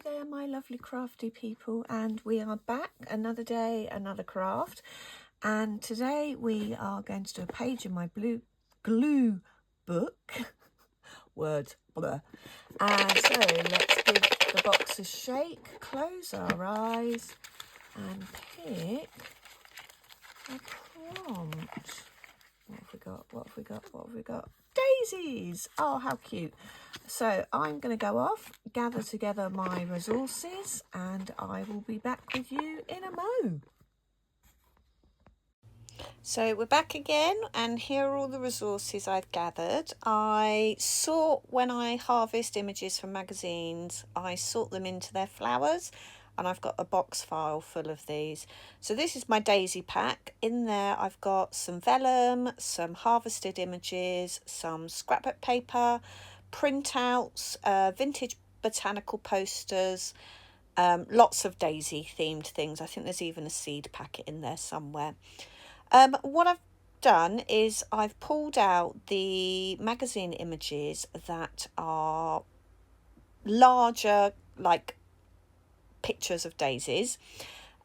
there, my lovely crafty people, and we are back another day, another craft. And today we are going to do a page in my blue glue book. Words, blur. And so let's give the box a shake, close our eyes, and pick a prompt. What have we got? What have we got? What have we got? Daisies! Oh, how cute. So I'm going to go off, gather together my resources, and I will be back with you in a mo. So we're back again, and here are all the resources I've gathered. I sort, when I harvest images from magazines, I sort them into their flowers, and I've got a box file full of these. So this is my daisy pack. In there I've got some vellum, some harvested images, some scrapbook paper, printouts, vintage botanical posters, lots of daisy themed things. I think there's even a seed packet in there somewhere. What I've done is I've pulled out the magazine images that are larger, like pictures of daisies,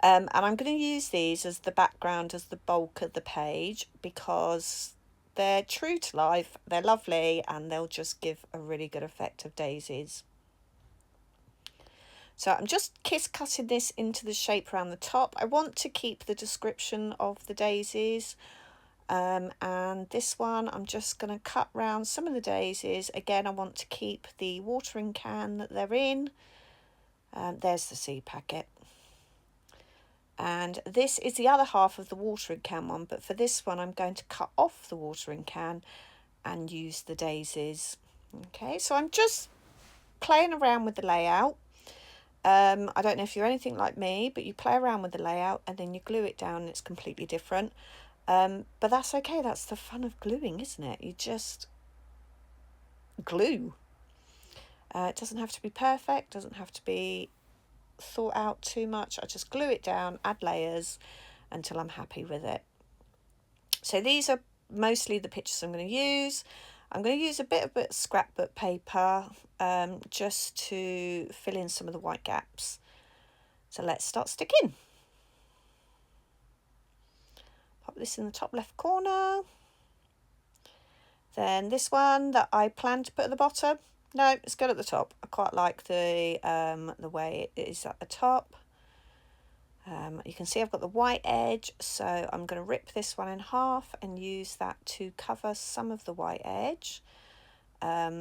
and I'm going to use these as the background, as the bulk of the page, because they're true to life, they're lovely, and they'll just give a really good effect of daisies. So I'm just kiss cutting this into the shape around the top. I want to keep the description of the daisies. And this one I'm just going to cut round some of the daisies. Again, I want to keep the watering can that they're in. There's the seed packet. And this is the other half of the watering can one, but for this one I'm going to cut off the watering can and use the daisies. Okay, so I'm just playing around with the layout. I don't know if you're anything like me, but you play around with the layout and then you glue it down and it's completely different. But that's okay. That's the fun of gluing, isn't it? You just glue. It doesn't have to be perfect, doesn't have to be thought out too much. I just glue it down, add layers until I'm happy with it. So these are mostly the pictures I'm going to use. I'm going to use a bit of scrapbook paper just to fill in some of the white gaps. So let's start sticking. Pop this in the top left corner. Then this one that I plan to put at the bottom. No, it's good at the top. I quite like the way it is at the top. You can see I've got the white edge, so I'm going to rip this one in half and use that to cover some of the white edge. Yeah.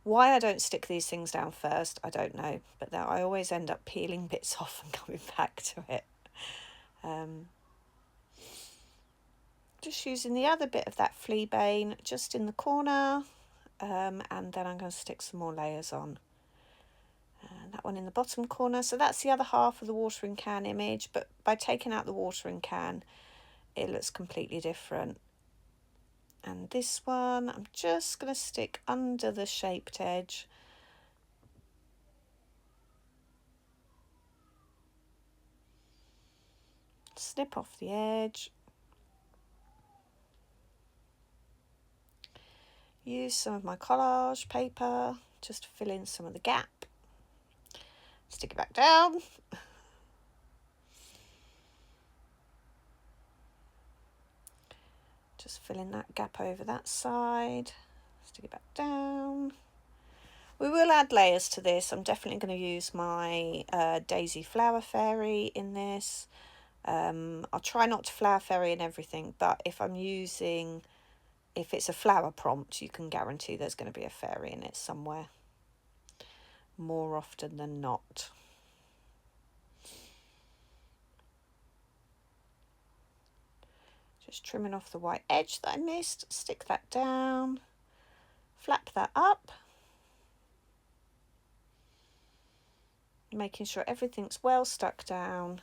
Why I don't stick these things down first, I don't know, but I always end up peeling bits off and coming back to it. Just using the other bit of that fleabane just in the corner, and then I'm going to stick some more layers on. And that one in the bottom corner. So that's the other half of the watering can image, but by taking out the watering can, it looks completely different. And this one, I'm just going to stick under the shaped edge. Snip off the edge. Use some of my collage paper just to fill in some of the gap. Stick it back down. Just fill in that gap over that side. Stick it back down. We will add layers to this. I'm definitely going to use my Daisy Flower Fairy in this. I'll try not to flower fairy in everything, but if it's a flower prompt, you can guarantee there's going to be a fairy in it somewhere, more often than not. Just trimming off the white edge that I missed, stick that down, flap that up, making sure everything's well stuck down.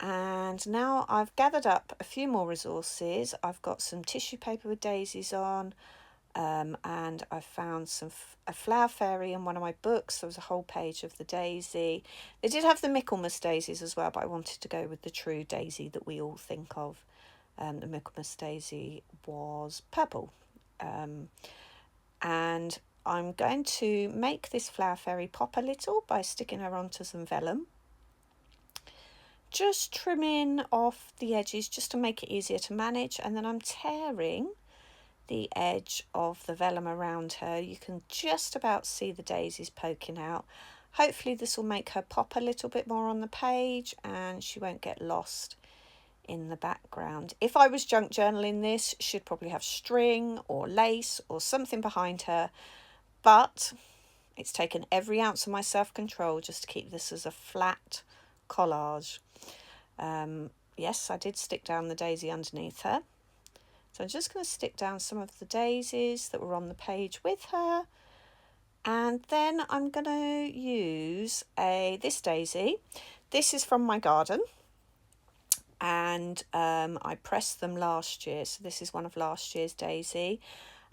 And now I've gathered up a few more resources. I've got some tissue paper with daisies on, and I found a flower fairy in one of my books. There was a whole page of the daisy. They did have the Michaelmas daisies as well, but I wanted to go with the true daisy that we all think of. The Michaelmas daisy was purple. And I'm going to make this flower fairy pop a little by sticking her onto some vellum. Just trimming off the edges just to make it easier to manage, and then I'm tearing the edge of the vellum around her. You can just about see the daisies poking out. Hopefully this will make her pop a little bit more on the page and she won't get lost in the background. If I was junk journaling this, she'd probably have string or lace or something behind her, but it's taken every ounce of my self-control just to keep this as a flat collage. Yes, I did stick down the daisy underneath her. So I'm just going to stick down some of the daisies that were on the page with her. And then I'm going to use this daisy. This is from my garden. And I pressed them last year. So this is one of last year's daisy.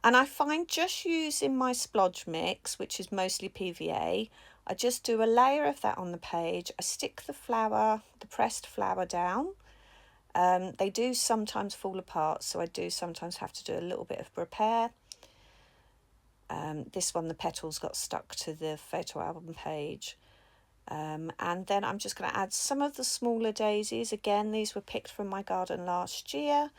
And I find just using my splodge mix, which is mostly PVA, I just do a layer of that on the page. I stick the flower, the pressed flower down. They do sometimes fall apart, so I do sometimes have to do a little bit of repair. This one, the petals got stuck to the photo album page. And then I'm just going to add some of the smaller daisies. Again, these were picked from my garden last year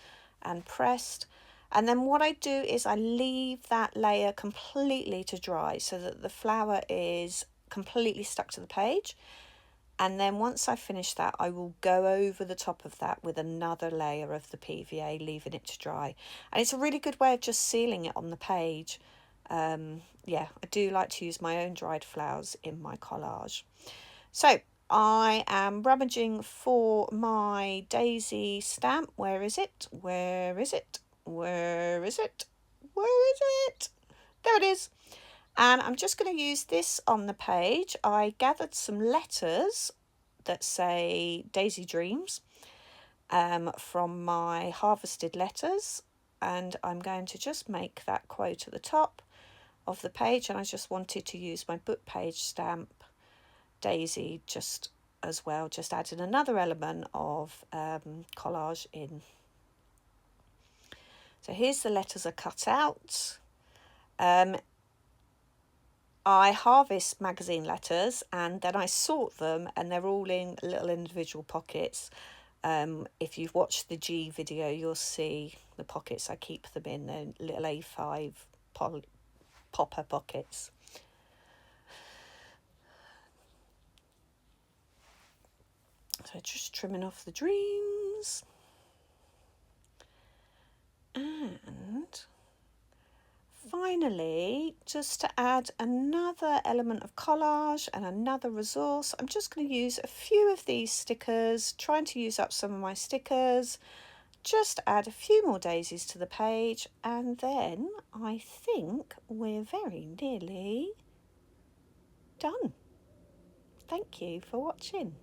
and pressed. And then what I do is I leave that layer completely to dry so that the flower is completely stuck to the page. And then once I finish that, I will go over the top of that with another layer of the PVA, leaving it to dry. And it's a really good way of just sealing it on the page. Yeah, I do like to use my own dried flowers in my collage. So I am rummaging for my daisy stamp. Where is it? Where is it? Where is it? Where is it? There it is. And I'm just going to use this on the page. I gathered some letters that say Daisy Dreams from my harvested letters. And I'm going to just make that quote at the top of the page. And I just wanted to use my book page stamp Daisy just as well, just adding another element of collage in. So here's the letters are cut out. I harvest magazine letters and then I sort them and they're all in little individual pockets. If you've watched the G video, you'll see the pockets I keep them in. They're little A5 popper pockets. So just trimming off the dreams. And finally, just to add another element of collage and another resource, I'm just going to use a few of these stickers, trying to use up some of my stickers, just add a few more daisies to the page, and then I think we're very nearly done. Thank you for watching.